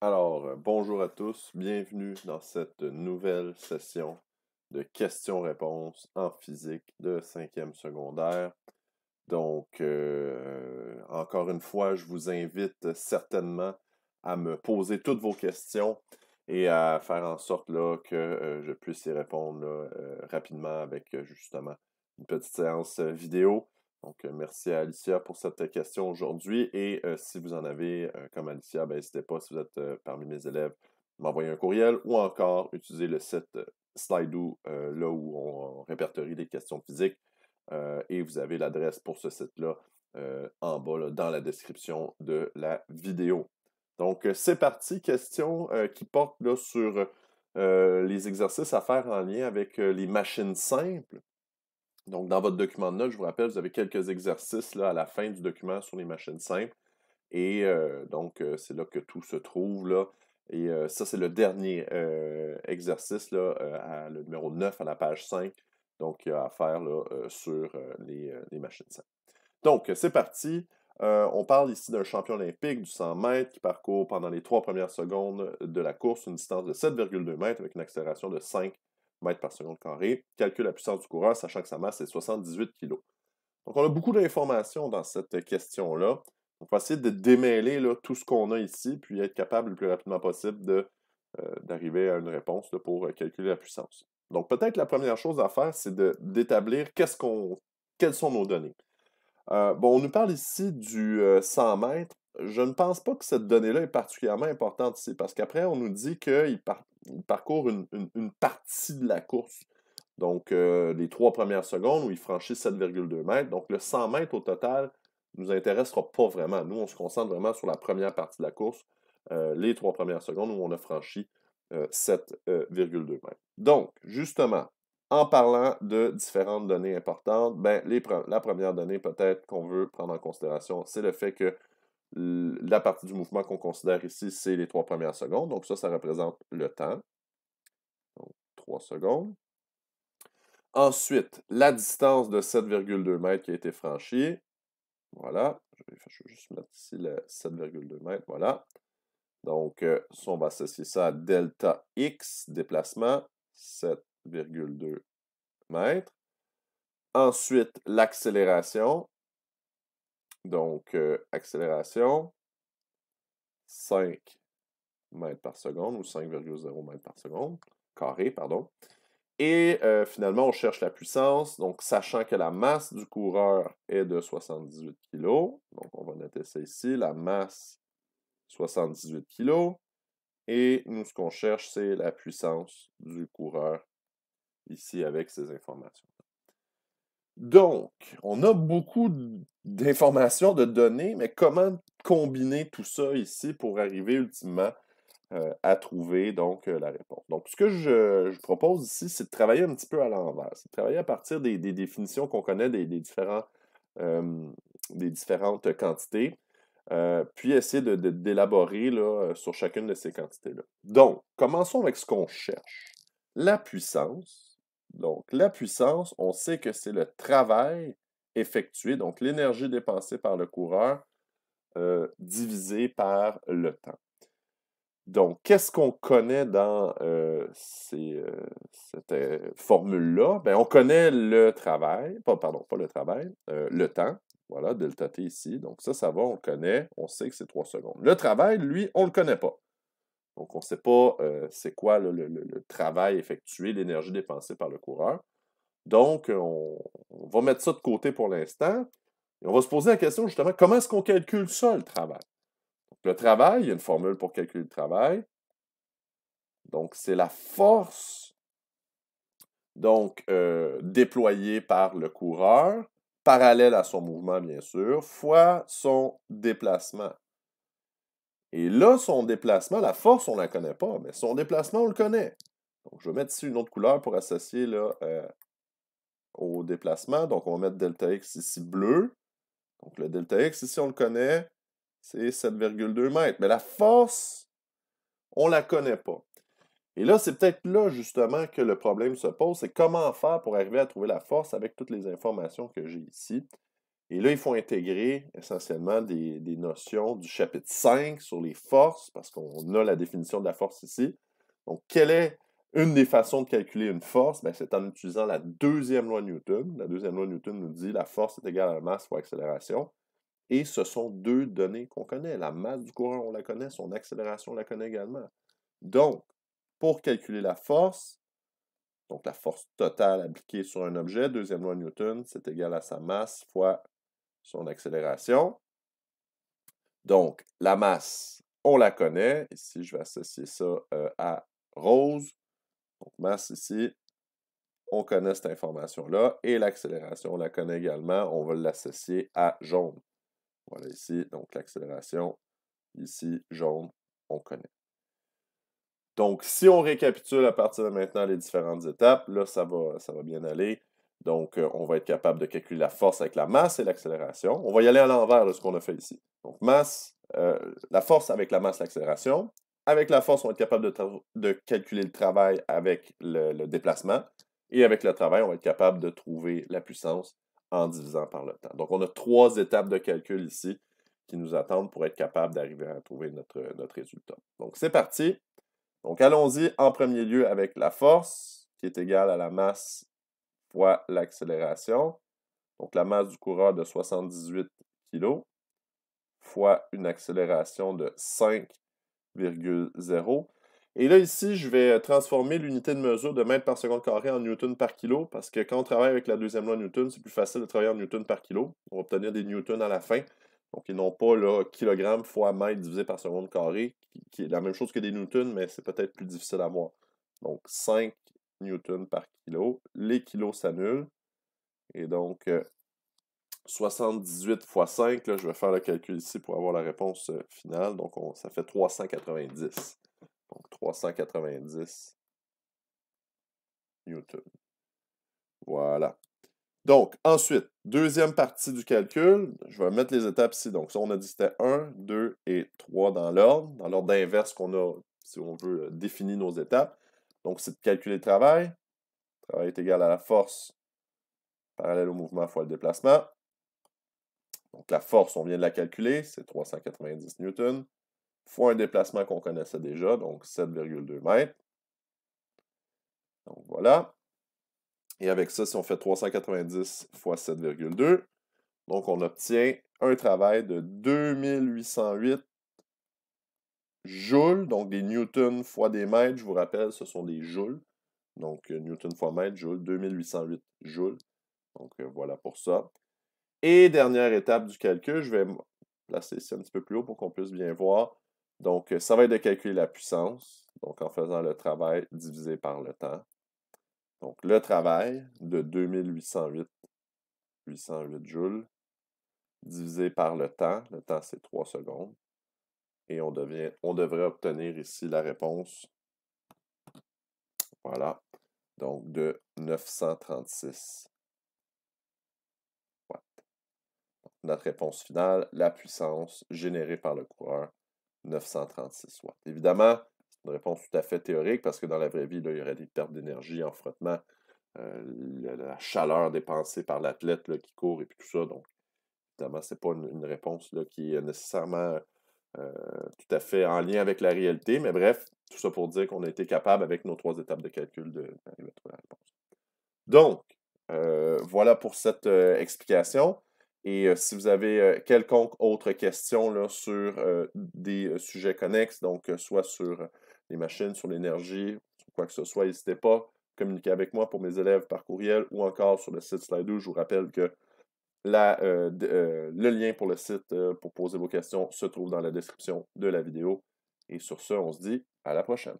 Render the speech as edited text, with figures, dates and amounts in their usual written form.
Bonjour à tous, bienvenue dans cette nouvelle session de questions-réponses en physique de 5e secondaire. Encore une fois, je vous invite certainement à me poser toutes vos questions et à faire en sorte là, que je puisse y répondre là, rapidement avec justement une petite séance vidéo. Merci à Alicia pour cette question aujourd'hui. Et si vous en avez, comme Alicia, ben, n'hésitez pas, si vous êtes parmi mes élèves, m'envoyer un courriel ou encore utiliser le site Slido, là où on répertorie les questions de physique. Et vous avez l'adresse pour ce site-là en bas, là, dans la description de la vidéo. Donc, c'est parti. Question qui porte là, sur les exercices à faire en lien avec les machines simples. Donc, dans votre document de notes, je vous rappelle, vous avez quelques exercices là, à la fin du document sur les machines simples. Et c'est là que tout se trouve, là. Et ça, c'est le dernier exercice, là, le numéro 9 à la page 5. Donc, il y a à faire là, sur les machines simples. Donc, c'est parti. On parle ici d'un champion olympique du 100 mètres qui parcourt pendant les 3 premières secondes de la course une distance de 7,2 mètres avec une accélération de 5 mètres par seconde carré. Calcule la puissance du coureur, sachant que sa masse est 78 kg. Donc, on a beaucoup d'informations dans cette question-là. On va essayer de démêler là, tout ce qu'on a ici, puis être capable le plus rapidement possible d'arriver à une réponse là, pour calculer la puissance. Donc, peut-être la première chose à faire, c'est d'établir quelles sont nos données. On nous parle ici du 100 mètres. Je ne pense pas que cette donnée-là est particulièrement importante ici, parce qu'après, on nous dit qu'il parcourt une partie de la course. Donc, les 3 premières secondes où il franchit 7,2 mètres. Donc, le 100 mètres au total ne nous intéressera pas vraiment. Nous, on se concentre vraiment sur la première partie de la course, les 3 premières secondes où on a franchi 7,2 mètres. Donc, justement, en parlant de différentes données importantes, ben, la première donnée peut-être qu'on veut prendre en considération, c'est le fait que la partie du mouvement qu'on considère ici, c'est les 3 premières secondes. Donc, ça représente le temps. Donc, 3 secondes. Ensuite, la distance de 7,2 mètres qui a été franchie. Voilà. Je vais juste mettre ici le 7,2 mètres. Voilà. Donc, on va associer ça à delta x, déplacement, 7,2 mètres. Ensuite, l'accélération. Donc, accélération, 5 mètres par seconde ou 5,0 mètres par seconde, carré, pardon. Et finalement, on cherche la puissance, donc sachant que la masse du coureur est de 78 kg, donc on va noter ça ici, la masse 78 kg, et nous, ce qu'on cherche, c'est la puissance du coureur, ici, avec ces informations. Donc, on a beaucoup d'informations, de données, mais comment combiner tout ça ici pour arriver ultimement à trouver donc la réponse. Donc, ce que je propose ici, c'est de travailler un petit peu à l'envers. C'est de travailler à partir des définitions qu'on connaît euh, des différentes quantités, puis essayer d'élaborer là, sur chacune de ces quantités-là. Donc, commençons avec ce qu'on cherche. La puissance. Donc, la puissance, on sait que c'est le travail effectué, donc l'énergie dépensée par le coureur divisé par le temps. Donc, qu'est-ce qu'on connaît dans cette formule-là? Bien, on connaît le travail, pas le travail, le temps. Voilà, delta t ici. Donc, ça va, on le connaît. On sait que c'est 3 secondes. Le travail, lui, on ne le connaît pas. Donc, on ne sait pas c'est quoi le travail effectué, l'énergie dépensée par le coureur. Donc, on va mettre ça de côté pour l'instant. Et on va se poser la question, justement, comment est-ce qu'on calcule ça, le travail? Donc, le travail, il y a une formule pour calculer le travail. Donc, c'est la force déployée par le coureur, parallèle à son mouvement, bien sûr, fois son déplacement. Et là, son déplacement, la force, on ne la connaît pas, mais son déplacement, on le connaît. Donc, je vais mettre ici une autre couleur pour associer là, au déplacement. Donc, on va mettre delta x ici bleu. Donc, le delta x, ici, on le connaît, c'est 7,2 mètres. Mais la force, on ne la connaît pas. Et là, c'est peut-être là, justement, que le problème se pose, c'est comment faire pour arriver à trouver la force avec toutes les informations que j'ai ici. Et là, il faut intégrer essentiellement des notions du chapitre 5 sur les forces, parce qu'on a la définition de la force ici. Donc, quelle est une des façons de calculer une force? Ben, c'est en utilisant la deuxième loi de Newton. La deuxième loi de Newton nous dit la force est égale à la masse fois accélération. Et ce sont deux données qu'on connaît. La masse du courant, on la connaît, son accélération, on la connaît également. Donc, pour calculer la force, donc la force totale appliquée sur un objet, deuxième loi de Newton, c'est égal à sa masse fois son accélération. Donc, la masse, on la connaît. Ici, je vais associer ça à rose. Donc, masse ici, on connaît cette information-là. Et l'accélération, on la connaît également. On va l'associer à jaune. Voilà ici, donc l'accélération, ici, jaune, on connaît. Donc, si on récapitule à partir de maintenant les différentes étapes, là, ça va bien aller. Donc, on va être capable de calculer la force avec la masse et l'accélération. On va y aller à l'envers de ce qu'on a fait ici. Donc, masse, la force avec la masse, l'accélération. Avec la force, on va être capable de calculer le travail avec le déplacement. Et avec le travail, on va être capable de trouver la puissance en divisant par le temps. Donc, on a 3 étapes de calcul ici qui nous attendent pour être capable d'arriver à trouver notre résultat. Donc, c'est parti. Donc, allons-y en premier lieu avec la force, qui est égale à la masse fois l'accélération. Donc, la masse du coureur de 78 kg fois une accélération de 5,0. Et là, ici, je vais transformer l'unité de mesure de mètre par seconde carré en newton par kilo, parce que quand on travaille avec la deuxième loi de Newton, c'est plus facile de travailler en newton par kilo. On va obtenir des newtons à la fin. Donc, ils n'ont pas là, kilogramme fois mètre divisé par seconde carré, qui est la même chose que des newtons, mais c'est peut-être plus difficile à voir. Donc, 5 newtons par kilo. Les kilos s'annulent. Et donc, 78 fois 5, là, je vais faire le calcul ici pour avoir la réponse finale. Donc, ça fait 390. Donc, 390 newtons. Voilà. Donc, ensuite, deuxième partie du calcul, je vais mettre les étapes ici. Donc, ça, on a dit que c'était 1, 2 et 3 dans l'ordre inverse qu'on a, si on veut, défini nos étapes. Donc, c'est de calculer le travail. Le travail est égal à la force parallèle au mouvement fois le déplacement. Donc, la force, on vient de la calculer, c'est 390 newtons, fois un déplacement qu'on connaissait déjà, donc 7,2 mètres. Donc, voilà. Et avec ça, si on fait 390 fois 7,2, donc on obtient un travail de 2808 joules, donc des newtons fois des mètres. Je vous rappelle, ce sont des joules. Donc, newton fois mètre, joule, 2808 joules. Donc, voilà pour ça. Et dernière étape du calcul, je vais me placer ici un petit peu plus haut pour qu'on puisse bien voir. Donc, ça va être de calculer la puissance, donc en faisant le travail divisé par le temps. Donc, le travail de 2808 joules divisé par le temps c'est 3 secondes. Et on devrait obtenir ici la réponse, voilà, donc de 936 watts. Notre réponse finale, la puissance générée par le coureur, 936 watts. Évidemment, c'est une réponse tout à fait théorique parce que dans la vraie vie, là, il y aurait des pertes d'énergie en frottement, la chaleur dépensée par l'athlète qui court et puis tout ça. Donc, évidemment, ce n'est pas une réponse là, qui est nécessairement tout à fait en lien avec la réalité. Mais bref, tout ça pour dire qu'on a été capable, avec nos 3 étapes de calcul, d'arriver à trouver la réponse. Donc, voilà pour cette explication. Et si vous avez quelconque autre question là, sur des sujets connexes, donc soit sur les machines, sur l'énergie, quoi que ce soit, n'hésitez pas à communiquer avec moi pour mes élèves par courriel ou encore sur le site Slido. Je vous rappelle que le lien pour le site pour poser vos questions se trouve dans la description de la vidéo. Et sur ce, on se dit à la prochaine.